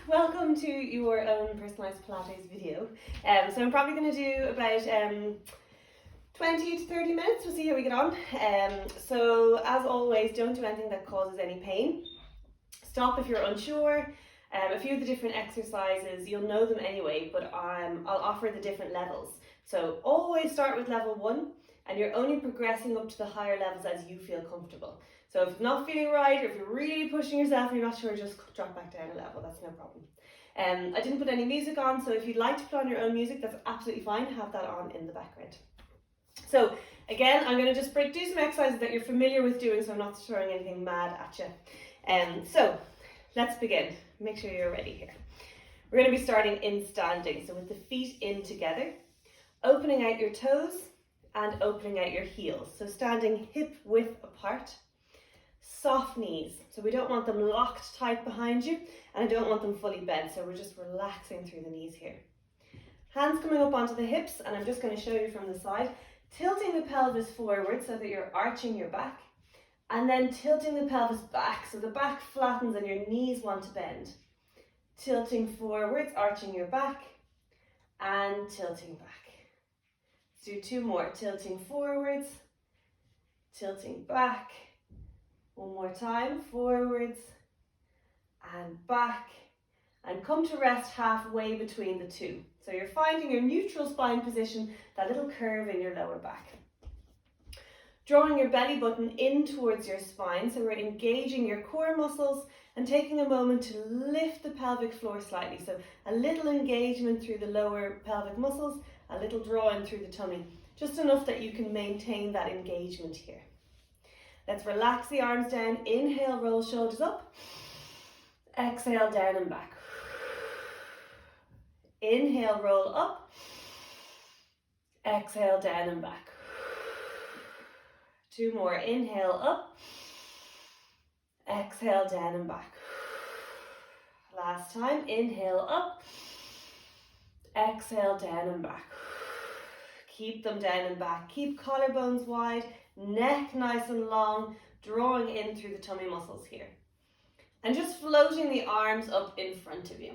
welcome to your own personalised Pilates video. So I'm probably going to do about 20 to 30 minutes, we'll see how we get on. So as always, don't do anything that causes any pain. Stop if you're unsure. A few of the different exercises, you'll know them anyway, but I'll offer the different levels. So always start with level 1, and you're only progressing up to the higher levels as you feel comfortable. So if it's not feeling right, or if you're really pushing yourself and you're not sure, just drop back down a level, that's no problem. I didn't put any music on, so if you'd like to put on your own music, that's absolutely fine, have that on in the background. So again, I'm going to just do some exercises that you're familiar with doing, so I'm not throwing anything mad at you. So let's begin. Make sure you're ready here. We're going to be starting in standing, so with the feet in together, opening out your toes and opening out your heels. So standing hip width apart. Soft knees, so we don't want them locked tight behind you, and I don't want them fully bent, so we're just relaxing through the knees here. Hands coming up onto the hips, and I'm just going to show you from the side, tilting the pelvis forward so that you're arching your back, and then tilting the pelvis back so the back flattens and your knees want to bend. Tilting forwards, arching your back, and tilting back. Let's do two more, tilting forwards, tilting back. One more time, forwards and back, and come to rest halfway between the two. So you're finding your neutral spine position, that little curve in your lower back. Drawing your belly button in towards your spine, so we're engaging your core muscles and taking a moment to lift the pelvic floor slightly. So a little engagement through the lower pelvic muscles, a little draw in through the tummy, just enough that you can maintain that engagement here. Let's relax the arms down. Inhale, roll shoulders up. Exhale, down and back. Inhale, roll up. Exhale, down and back. Two more. Inhale, up. Exhale, down and back. Last time. Inhale, up. Exhale, down and back. Keep them down and back. Keep collarbones wide. Neck nice and long, drawing in through the tummy muscles here. And just floating the arms up in front of you.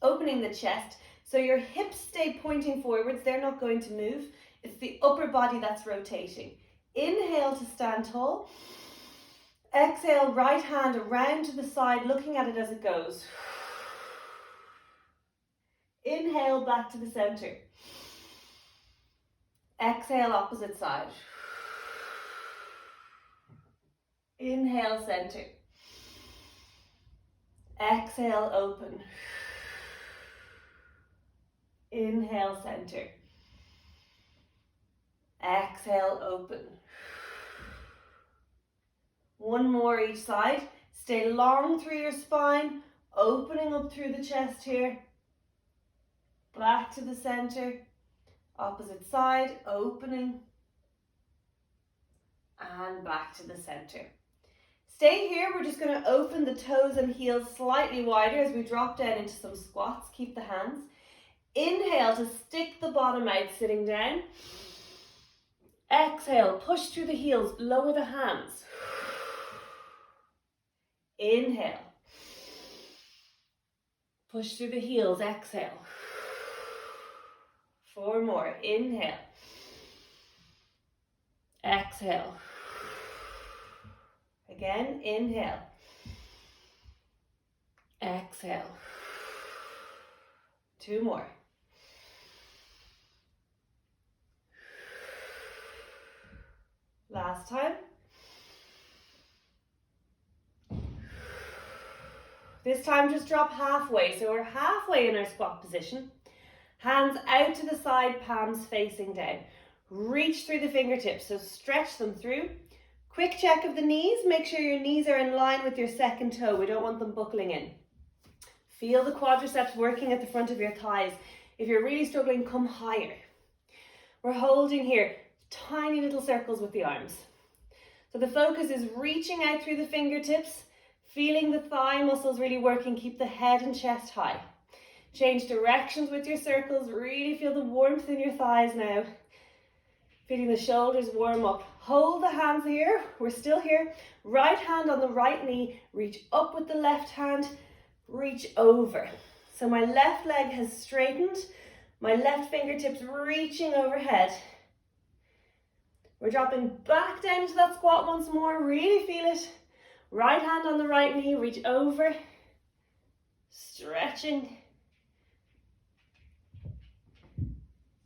Opening the chest, so your hips stay pointing forwards, they're not going to move. It's the upper body that's rotating. Inhale to stand tall. Exhale, right hand around to the side, looking at it as it goes. Inhale, back to the center. Exhale, opposite side. Inhale, center. Exhale, open. Inhale, center. Exhale, open. One more each side. Stay long through your spine, opening up through the chest here. Back to the center. Opposite side, opening. And back to the center. Stay here, we're just going to open the toes and heels slightly wider as we drop down into some squats. Keep the hands. Inhale to stick the bottom out, sitting down. Exhale, push through the heels, lower the hands. Inhale. Push through the heels, exhale. Four more. Inhale. Exhale. Again, inhale. Exhale. Two more. Last time. This time just drop halfway. So we're halfway in our squat position. Hands out to the side, palms facing down. Reach through the fingertips, so stretch them through. Quick check of the knees. Make sure your knees are in line with your second toe. We don't want them buckling in. Feel the quadriceps working at the front of your thighs. If you're really struggling, come higher. We're holding here, tiny little circles with the arms. So the focus is reaching out through the fingertips, feeling the thigh muscles really working. Keep the head and chest high. Change directions with your circles. Really feel the warmth in your thighs now. Feeling the shoulders warm up. Hold the hands here. We're still here. Right hand on the right knee. Reach up with the left hand. reach over. So my left leg has straightened, my left fingertips reaching overhead. We're dropping back down into that squat once more, really feel it. Right hand on the right knee, reach over, stretching.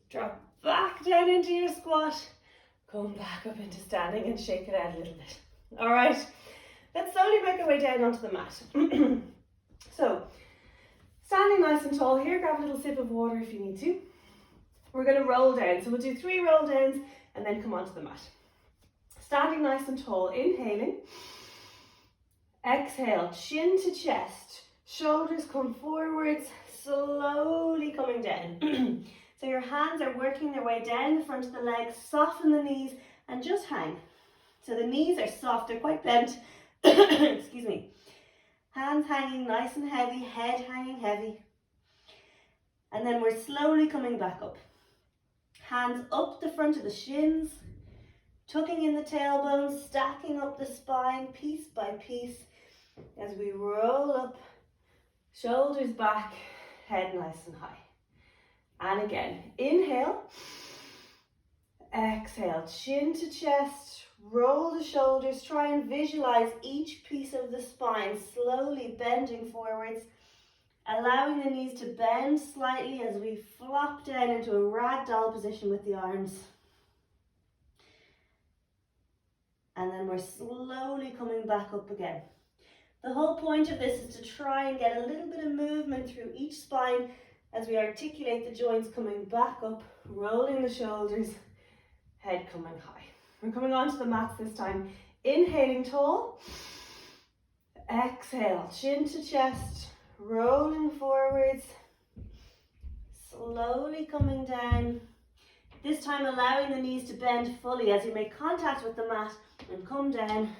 Drop back down into your squat, come back up into standing and shake it out a little bit. All right, let's slowly make our way down onto the mat. So, standing nice and tall here, grab a little sip of water if you need to. We're going to roll down, so we'll do 3 roll downs and then come onto the mat. Standing nice and tall, inhaling. Exhale, chin to chest, shoulders come forwards, slowly coming down. So your hands are working their way down the front of the legs, soften the knees and just hang. So the knees are soft, they're quite bent. Excuse me. Hands hanging nice and heavy, head hanging heavy. And then we're slowly coming back up. Hands up the front of the shins, tucking in the tailbone, stacking up the spine piece by piece as we roll up, shoulders back, head nice and high. And again, inhale, exhale, chin to chest, roll the shoulders, try and visualize each piece of the spine slowly bending forwards, allowing the knees to bend slightly as we flop down into a ragdoll position with the arms. And then we're slowly coming back up again. The whole point of this is to try and get a little bit of movement through each spine as we articulate the joints, coming back up, rolling the shoulders, head coming high. We're coming onto the mats this time. Inhaling tall. Exhale, chin to chest, rolling forwards, slowly coming down. This time allowing the knees to bend fully as you make contact with the mat and come down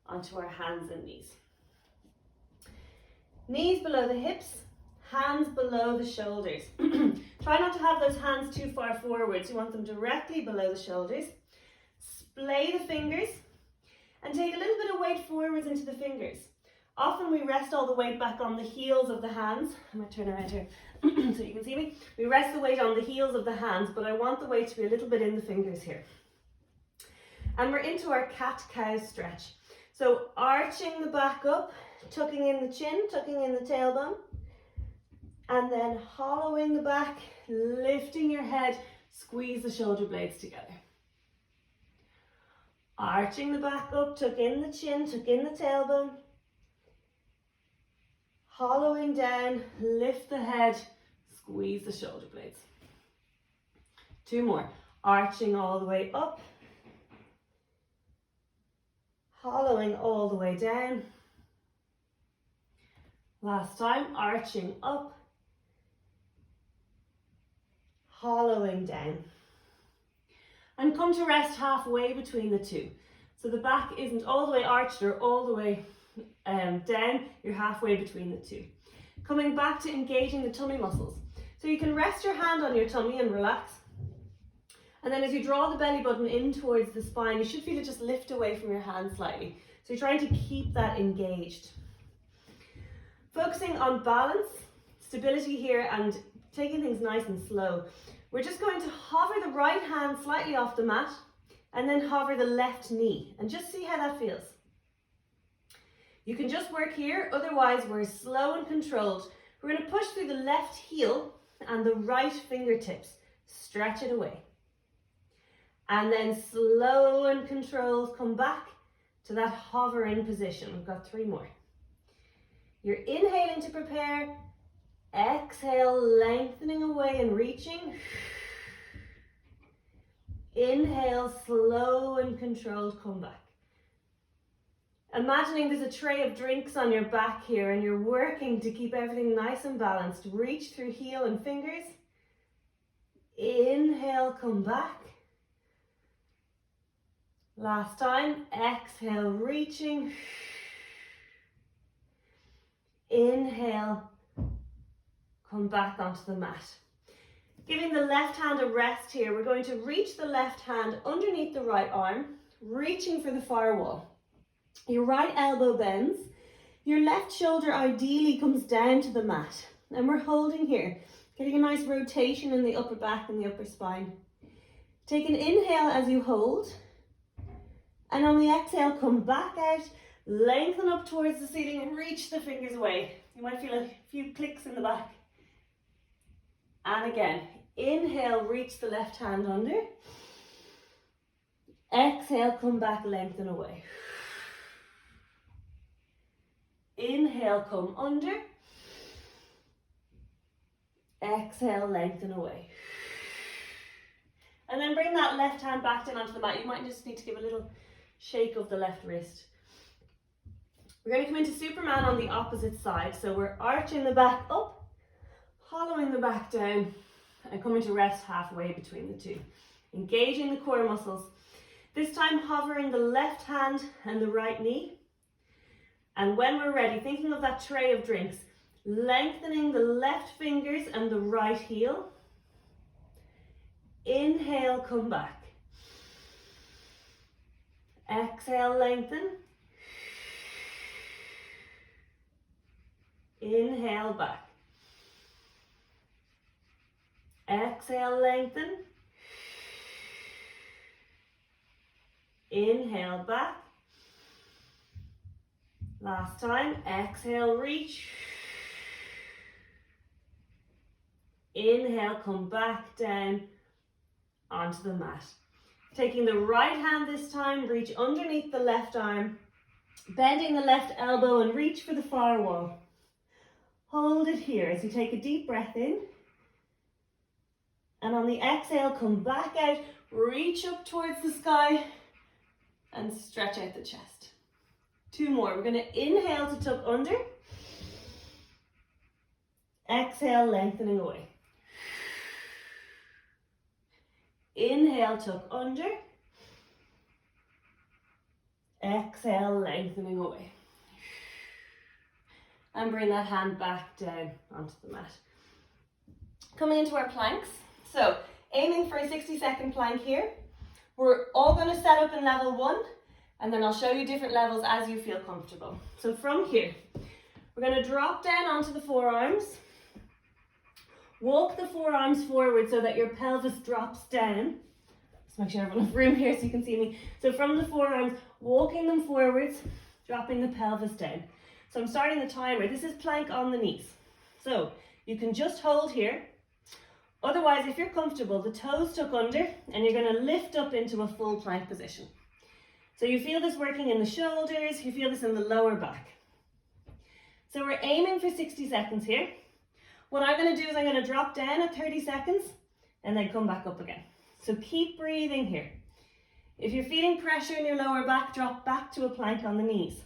onto our hands and knees. Knees below the hips, hands below the shoulders. Try not to have those hands too far forwards. You want them directly below the shoulders. Splay the fingers and take a little bit of weight forwards into the fingers. Often we rest all the weight back on the heels of the hands. I might turn around here so you can see me. We rest the weight on the heels of the hands, but I want the weight to be a little bit in the fingers here. And we're into our cat-cow stretch. So arching the back up, tucking in the chin, tucking in the tailbone, and then hollowing the back, lifting your head, squeeze the shoulder blades together. Arching the back up, tuck in the chin, tuck in the tailbone, hollowing down, lift the head, squeeze the shoulder blades. 2 more. Arching all the way up, hollowing all the way down. Last time, arching up, hollowing down. And come to rest halfway between the two. So the back isn't all the way arched or all the way down, you're halfway between the two. Coming back to engaging the tummy muscles. So you can rest your hand on your tummy and relax. And then as you draw the belly button in towards the spine, you should feel it just lift away from your hand slightly. So you're trying to keep that engaged. Focusing on balance, stability here, and taking things nice and slow. We're just going to hover the right hand slightly off the mat and then hover the left knee and just see how that feels. You can just work here, otherwise we're slow and controlled. We're going to push through the left heel and the right fingertips. Stretch it away. And then slow and controlled, come back to that hovering position. We've got 3 more. You're inhaling to prepare. Exhale, lengthening away and reaching. Inhale, slow and controlled, come back. Imagining there's a tray of drinks on your back here and you're working to keep everything nice and balanced. Reach through heel and fingers. Inhale, come back. Last time, exhale, reaching. Inhale, come back onto the mat. Giving the left hand a rest here, we're going to reach the left hand underneath the right arm, reaching for the far wall. Your right elbow bends, Your left shoulder ideally comes down to the mat, and we're holding here, getting a nice rotation in the upper back and the upper spine. Take an inhale as you hold, and on the exhale, come back out, lengthen up towards the ceiling and reach the fingers away. You might feel a few clicks in the back. And again, inhale, reach the left hand under. Exhale, come back, lengthen away. Inhale, come under. Exhale, lengthen away. And then bring that left hand back down onto the mat. You might just need to give a little shake of the left wrist. We're going to come into Superman on the opposite side. So we're arching the back up, hollowing the back down, and coming to rest halfway between the two. Engaging the core muscles. This time hovering the left hand and the right knee. And when we're ready, thinking of that tray of drinks, lengthening the left fingers and the right heel. Inhale, come back. Exhale, lengthen. Inhale, back. Exhale, lengthen. Inhale, back. Last time, exhale, reach. Inhale, come back down onto the mat. Taking the right hand this time, reach underneath the left arm, bending the left elbow and reach for the far wall. Hold it here as you take a deep breath in. And on the exhale, come back out, reach up towards the sky and stretch out the chest. 2 more. We're going to inhale to tuck under. Exhale, lengthening away. Inhale, tuck under. Exhale, lengthening away. And bring that hand back down onto the mat. Coming into our planks. So, aiming for a 60-second plank here. We're all going to set up in level 1, and then I'll show you different levels as you feel comfortable. So from here, we're going to drop down onto the forearms. Walk the forearms forward so that your pelvis drops down. Let's make sure I have enough room here so you can see me. So from the forearms, walking them forwards, dropping the pelvis down. So I'm starting the timer. This is plank on the knees. So you can just hold here. Otherwise, if you're comfortable, the toes tuck under and you're going to lift up into a full plank position. So you feel this working in the shoulders, you feel this in the lower back. So we're aiming for 60 seconds here. What I'm going to do is I'm going to drop down at 30 seconds and then come back up again. So keep breathing here. If you're feeling pressure in your lower back, drop back to a plank on the knees.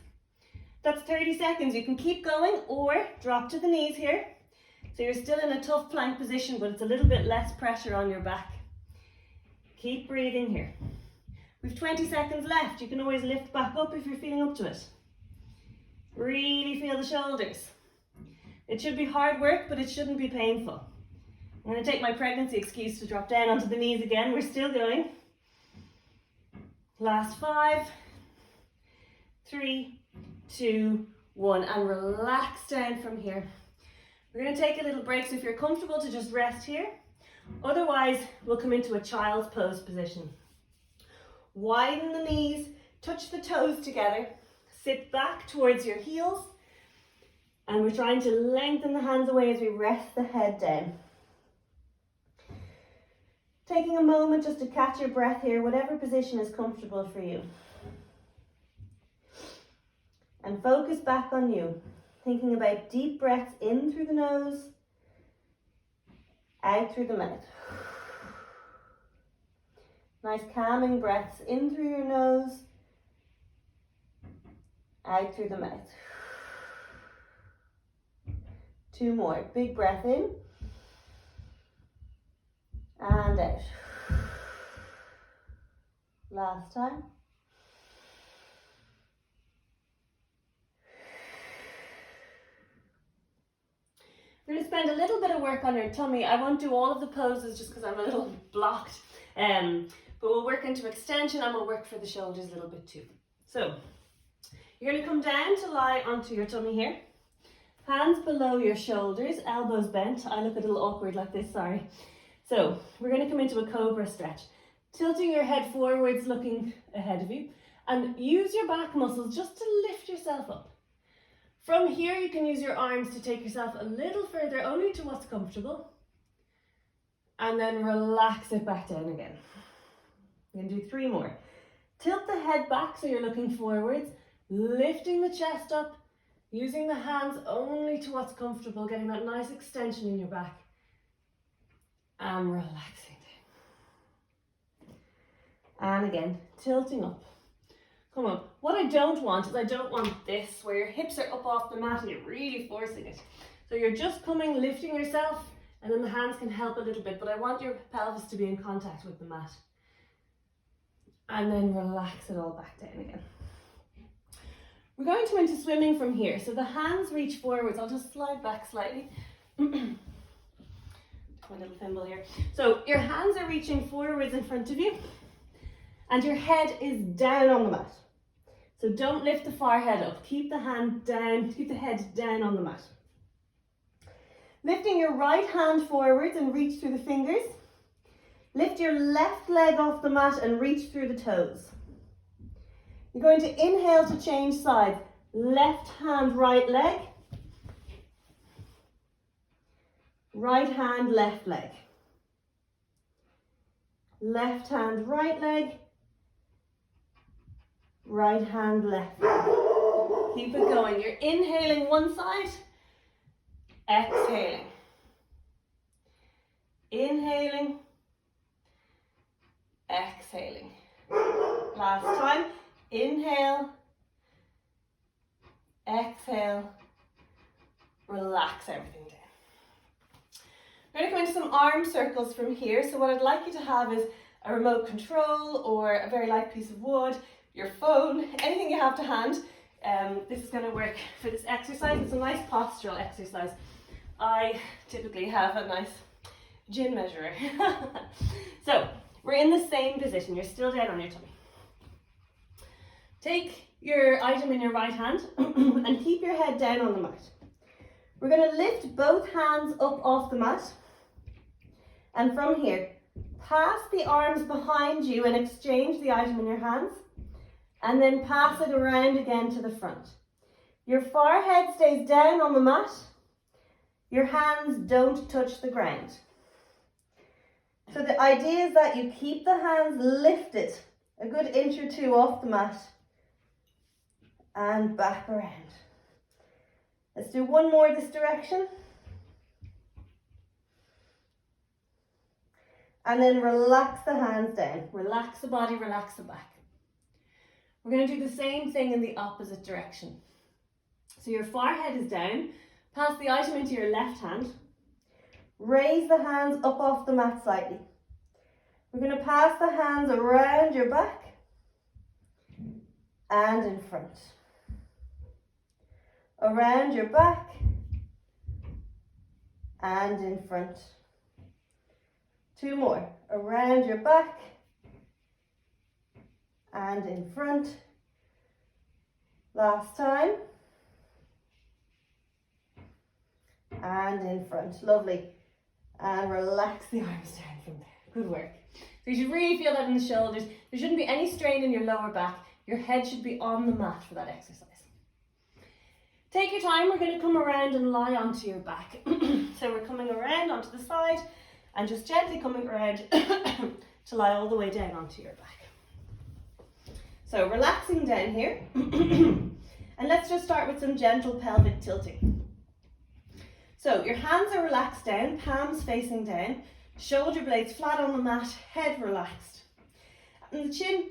That's 30 seconds. You can keep going or drop to the knees here. So you're still in a tough plank position, but it's a little bit less pressure on your back. Keep breathing here. We've 20 seconds left. You can always lift back up if you're feeling up to it. Really feel the shoulders. It should be hard work, but it shouldn't be painful. I'm going to take my pregnancy excuse to drop down onto the knees again. We're still going. Last 5, 3, 2, 1, and relax down from here. We're going to take a little break, so if you're comfortable to just rest here. Otherwise, we'll come into a child's pose position. Widen the knees, touch the toes together, sit back towards your heels, and we're trying to lengthen the hands away as we rest the head down. Taking a moment just to catch your breath here, whatever position is comfortable for you. And focus back on you, thinking about deep breaths in through the nose, out through the mouth. Nice calming breaths in through your nose, out through the mouth. 2 more. Big breath in and out. Last time. We're going to spend a little bit of work on your tummy. I won't do all of the poses just because I'm a little blocked. But we'll work into extension and we'll work for the shoulders a little bit too. So You're going to come down to lie onto your tummy here. Hands below your shoulders, elbows bent. I look a little awkward like this, sorry. So we're going to come into a cobra stretch. Tilting your head forwards, looking ahead of you. And use your back muscles just to lift yourself up. From here, you can use your arms to take yourself a little further, only to what's comfortable. And then relax it back down again. We're going to do 3 more. Tilt the head back so you're looking forwards, lifting the chest up, using the hands only to what's comfortable, getting that nice extension in your back. And relaxing down. And again, tilting up. Come on. What I don't want is I don't want this, where your hips are up off the mat and you're really forcing it. So you're just coming, lifting yourself, and then the hands can help a little bit, but I want your pelvis to be in contact with the mat. And then relax it all back down again. We're going to into swimming from here. So the hands reach forwards. I'll just slide back slightly. My little thimble here. So your hands are reaching forwards in front of you, and your head is down on the mat. So don't lift the forehead up. Keep the hand down, keep the head down on the mat. Lifting your right hand forwards and reach through the fingers. Lift your left leg off the mat and reach through the toes. You're going to inhale to change sides. Left hand, right leg. Right hand, left leg. Left hand, right leg. Right hand, left leg. Keep it going. You're inhaling one side, exhaling. Inhaling, exhaling. Last time. Inhale, exhale, relax everything down. We're going to go into some arm circles from here. So what I'd like you to have is a remote control or a very light piece of wood, your phone, anything you have to hand. This is going to work for this exercise. It's a nice postural exercise. I typically have a nice gin measurer. So we're in the same position. You're still down on your tummy. Take your item in your right hand and keep your head down on the mat. We're going to lift both hands up off the mat. And from here, pass the arms behind you and exchange the item in your hands. And then pass it around again to the front. Your forehead stays down on the mat. Your hands don't touch the ground. So the idea is that you keep the hands lifted a good inch or 2 off the mat and back around. Let's do 1 more this direction. And then relax the hands down. Relax the body, relax the back. We're going to do the same thing in the opposite direction. So your forehead is down. Pass the item into your left hand. Raise the hands up off the mat slightly. We're going to pass the hands around your back and in front. Around your back and in front. 2 more. Around your back and in front. Last time. And in front. Lovely. And relax the arms down from there. Good work. So you should really feel that in the shoulders. There shouldn't be any strain in your lower back. Your head should be on the mat for that exercise. Take your time. We're going to come around and lie onto your back. So we're coming around onto the side and just gently coming around to lie all the way down onto your back. So relaxing down here. And let's just start with some gentle pelvic tilting. So your hands are relaxed down, palms facing down, shoulder blades flat on the mat, head relaxed. And the chin,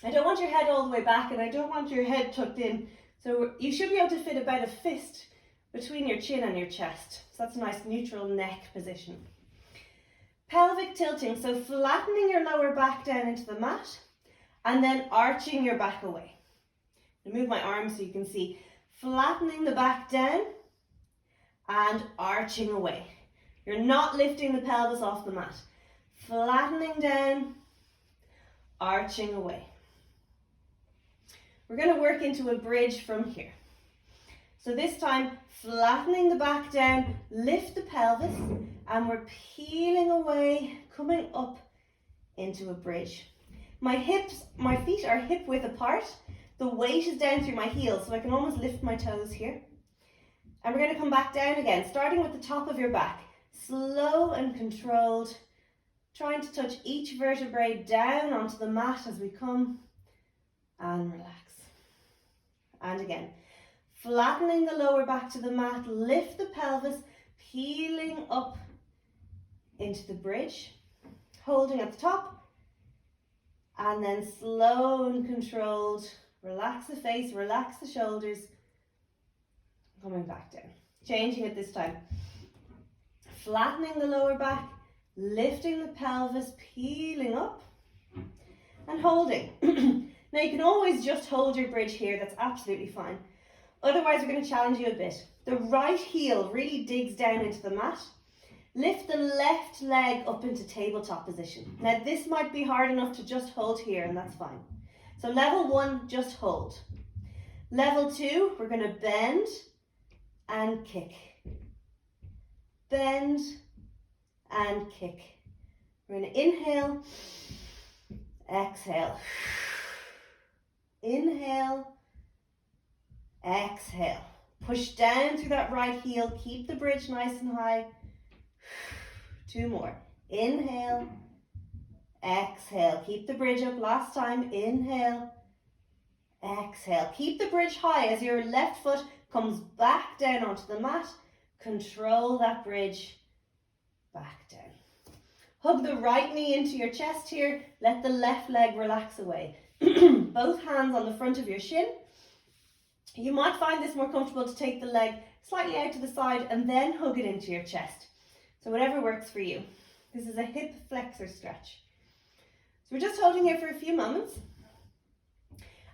I don't want your head all the way back and I don't want your head tucked in. So you should be able to fit about a fist between your chin and your chest. So that's a nice neutral neck position. Pelvic tilting, so flattening your lower back down into the mat and then arching your back away. I'll move my arms so you can see. Flattening the back down and arching away. You're not lifting the pelvis off the mat. Flattening down, arching away. we're going to work into a bridge from here. So this time, flattening the back down, lift the pelvis, and we're peeling away, coming up into a bridge. My feet are hip width apart. The weight is down through my heels, so I can almost lift my toes here. And we're going to come back down again, starting with the top of your back. Slow and controlled, trying to touch each vertebrae down onto the mat as we come and relax. And again, flattening the lower back to the mat, lift the pelvis, peeling up into the bridge, holding at the top, and then slow and controlled, relax the face, relax the shoulders, coming back down. Changing it this time. Flattening the lower back, lifting the pelvis, peeling up, and holding. Now you can always just hold your bridge here, that's absolutely fine. Otherwise we're going to challenge you a bit. The right heel really digs down into the mat. Lift the left leg up into tabletop position. Now this might be hard enough to just hold here, and that's fine. So level 1, just hold. Level 2, we're going to bend and kick. Bend and kick. We're going to inhale, exhale. Inhale, exhale. Push down through that right heel. Keep the bridge nice and high. 2 more. Inhale, exhale. Keep the bridge up. Last time. Inhale, exhale. Keep the bridge high as your left foot comes back down onto the mat. Control that bridge back down. Hug the right knee into your chest here. Let the left leg relax away. Both hands on the front of your shin. You might find this more comfortable to take the leg slightly out to the side and then hug it into your chest. So whatever works for you. This is a hip flexor stretch. So we're just holding here for a few moments.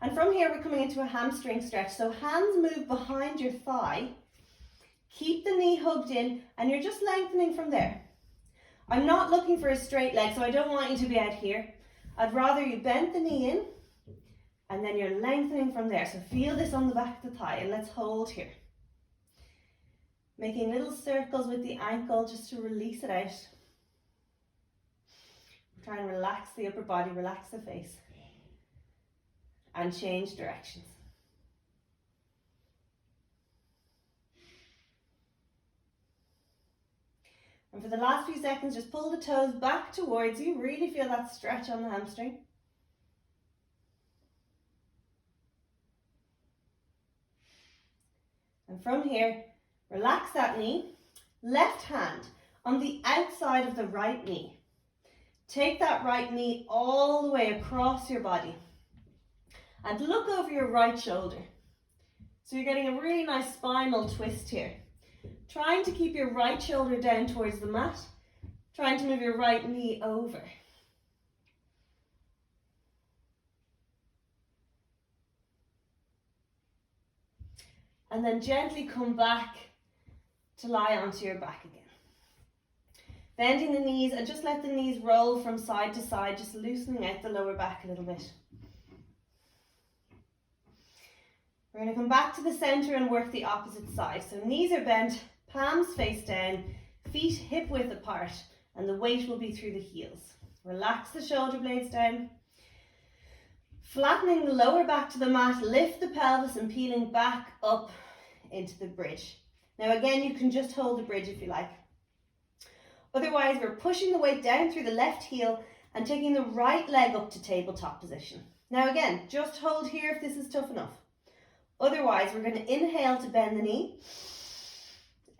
And from here we're coming into a hamstring stretch. So hands move behind your thigh. Keep the knee hugged in and you're just lengthening from there. I'm not looking for a straight leg, so I don't want you to be out here. I'd rather you bend the knee in and then you're lengthening from there. So feel this on the back of the thigh and let's hold here. Making little circles with the ankle just to release it out. Try and relax the upper body, relax the face. And change directions. And for the last few seconds, just pull the toes back towards you. Really feel that stretch on the hamstring. And from here, relax that knee. Left hand on the outside of the right knee. Take that right knee all the way across your body. And look over your right shoulder. So you're getting a really nice spinal twist here. Trying to keep your right shoulder down towards the mat. Trying to move your right knee over. And then gently come back to lie onto your back again. Bending the knees and just let the knees roll from side to side, just loosening out the lower back a little bit. We're going to come back to the center and work the opposite side. So knees are bent, palms face down, feet hip width apart, and the weight will be through the heels. Relax the shoulder blades down. Flattening the lower back to the mat, lift the pelvis and peeling back up into the bridge. Now again, you can just hold the bridge if you like. Otherwise, we're pushing the weight down through the left heel and taking the right leg up to tabletop position. Now again, just hold here if this is tough enough. Otherwise, we're going to inhale to bend the knee.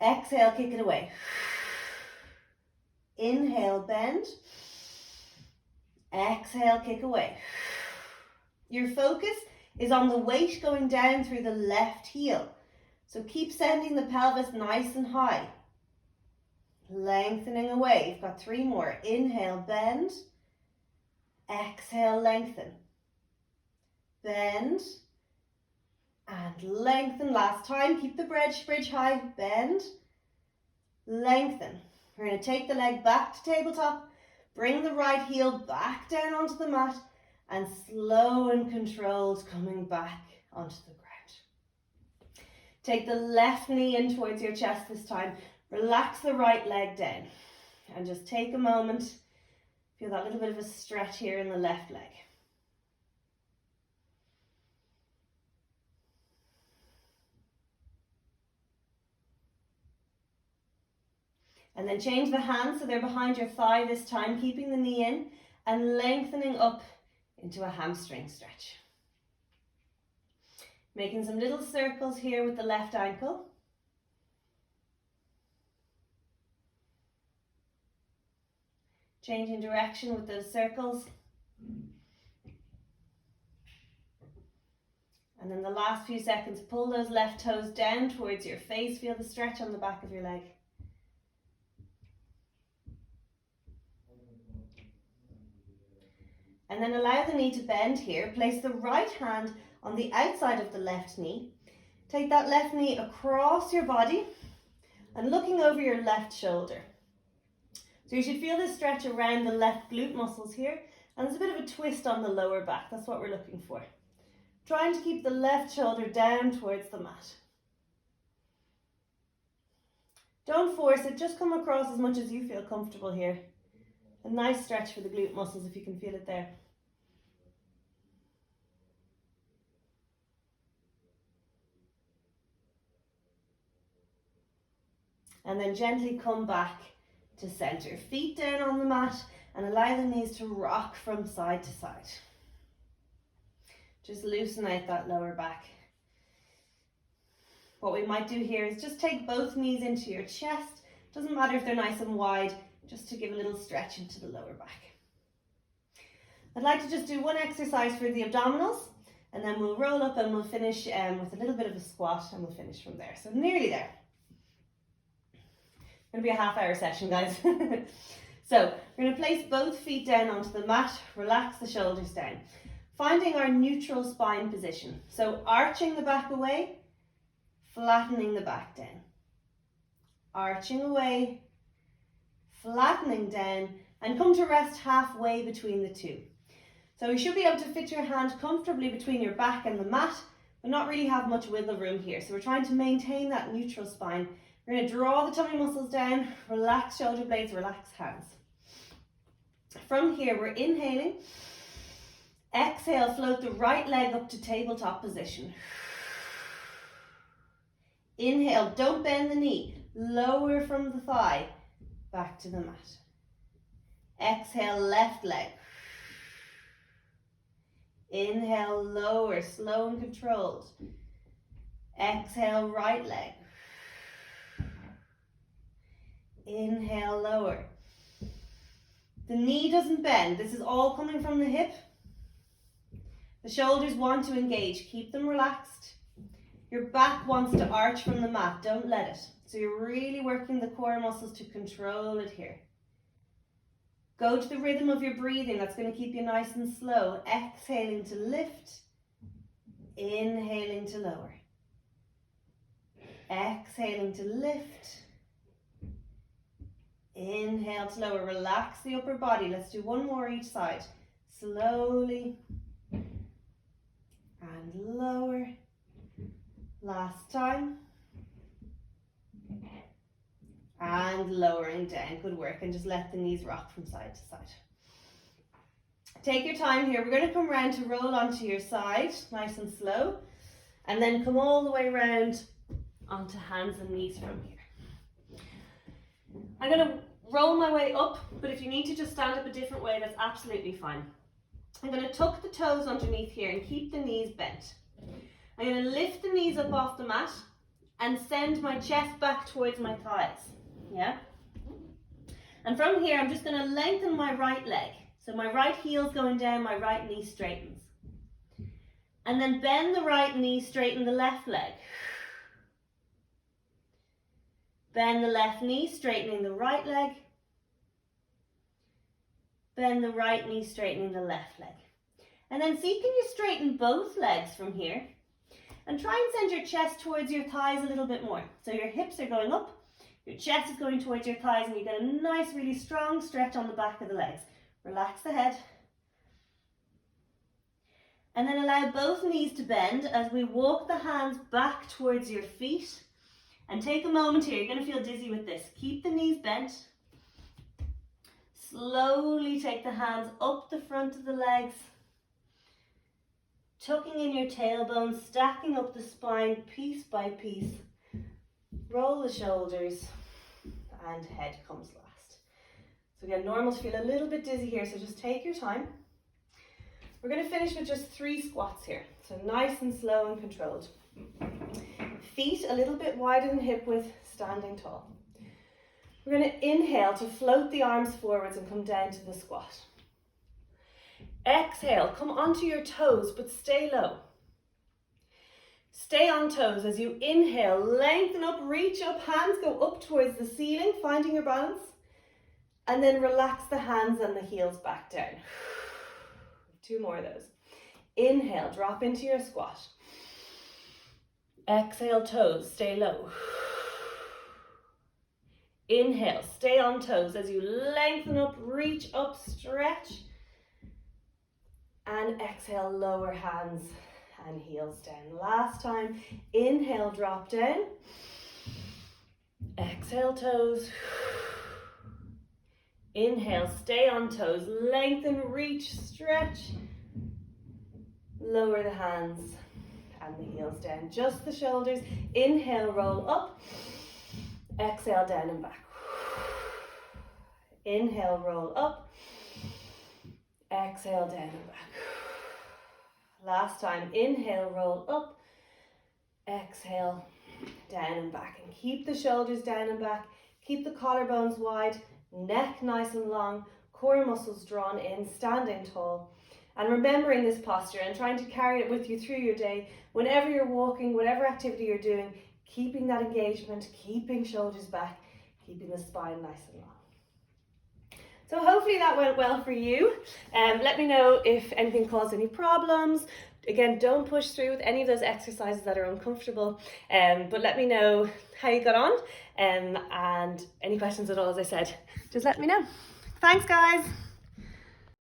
Exhale, kick it away. Inhale, bend. Exhale, kick away. Your focus is on the weight going down through the left heel. So keep sending the pelvis nice and high. Lengthening away. You've got 3 more. Inhale, bend. Exhale, lengthen. Bend. And lengthen. Last time. Keep the bridge high. Bend. Lengthen. We're going to take the leg back to tabletop. Bring the right heel back down onto the mat. and slow and controlled coming back onto the ground. Take the left knee in towards your chest this time. Relax the right leg down and just take a moment. Feel that little bit of a stretch here in the left leg. And then change the hands so they're behind your thigh this time, keeping the knee in and lengthening up into a hamstring stretch. Making some little circles here with the left ankle. Changing direction with those circles. And then the last few seconds, pull those left toes down towards your face. Feel the stretch on the back of your leg. And then allow the knee to bend here. Place the right hand on the outside of the left knee. Take that left knee across your body and looking over your left shoulder. So you should feel this stretch around the left glute muscles here. And there's a bit of a twist on the lower back. That's what we're looking for. Trying to keep the left shoulder down towards the mat. Don't force it. Just come across as much as you feel comfortable here. A nice stretch for the glute muscles if you can feel it there. And then gently come back to center. Feet down on the mat and allow the knees to rock from side to side. Just loosen out that lower back. What we might do here is just take both knees into your chest. Doesn't matter if they're nice and wide, just to give a little stretch into the lower back. I'd like to just do one exercise for the abdominals, and then we'll roll up and we'll finish with a little bit of a squat, and we'll finish from there. So nearly there. It's going to be a half-hour session, guys. So we're going to place both feet down onto the mat, relax the shoulders down. Finding our neutral spine position. So arching the back away, flattening the back down. Arching away, flattening down, and come to rest halfway between the two. So you should be able to fit your hand comfortably between your back and the mat, but not really have much wiggle room here. So we're trying to maintain that neutral spine. We're going to draw the tummy muscles down, relax shoulder blades, relax hands. From here, we're inhaling. Exhale, float the right leg up to tabletop position. Inhale, don't bend the knee. Lower from the thigh, back to the mat. Exhale, left leg. Inhale, lower, slow and controlled. Exhale, right leg. Inhale, lower. The knee doesn't bend. This is all coming from the hip. The shoulders want to engage. Keep them relaxed. Your back wants to arch from the mat. Don't let it. So you're really working the core muscles to control it here. Go to the rhythm of your breathing. That's going to keep you nice and slow. Exhaling to lift. Inhaling to lower. Exhaling to lift. Inhale to lower. Relax the upper body. Let's do one more each side. Slowly. And lower. Last time. And lowering down. Good work. And just let the knees rock from side to side. Take your time here. We're going to come around to roll onto your side, nice and slow. And then come all the way around onto hands and knees from here. I'm going to roll my way up, but if you need to just stand up a different way, that's absolutely fine. I'm going to tuck the toes underneath here and keep the knees bent. I'm going to lift the knees up off the mat and send my chest back towards my thighs. Yeah? And from here, I'm just going to lengthen my right leg. So my right heel's going down, my right knee straightens. And then bend the right knee, straighten the left leg. Bend the left knee, straightening the right leg. Bend the right knee, straightening the left leg. And then see, can you straighten both legs from here? And try and send your chest towards your thighs a little bit more. So your hips are going up, your chest is going towards your thighs, and you get a nice, really strong stretch on the back of the legs. Relax the head. And then allow both knees to bend as we walk the hands back towards your feet. And take a moment here, you're going to feel dizzy with this. Keep the knees bent. Slowly take the hands up the front of the legs. Tucking in your tailbone, stacking up the spine piece by piece. Roll the shoulders and head comes last. So again, normal to feel a little bit dizzy here, so just take your time. We're going to finish with just 3 squats here. So nice and slow and controlled. Feet a little bit wider than hip width, standing tall. We're going to inhale to float the arms forwards and come down to the squat. Exhale, come onto your toes, but stay low. Stay on toes as you inhale, lengthen up, reach up, hands go up towards the ceiling, finding your balance. And then relax the hands and the heels back down. 2 more of those. Inhale, drop into your squat. Exhale, toes, stay low. Inhale, stay on toes as you lengthen up, reach up, stretch. And exhale, lower hands and heels down. Last time, inhale, drop down. Exhale, toes. Inhale, stay on toes, lengthen, reach, stretch. Lower the hands and the heels down, just the shoulders. Inhale, roll up. Exhale, down and back. Inhale, roll up. Exhale, down and back. Last time, inhale, roll up. Exhale, down and back. And keep the shoulders down and back. Keep the collarbones wide. Neck nice and long, core muscles drawn in, standing tall. And remembering this posture and trying to carry it with you through your day, whenever you're walking, whatever activity you're doing, keeping that engagement, keeping shoulders back, keeping the spine nice and long. So hopefully that went well for you. Let me know if anything caused any problems. Again, don't push through with any of those exercises that are uncomfortable, but let me know how you got on, and any questions at all, as I said, just let me know. Thanks, guys.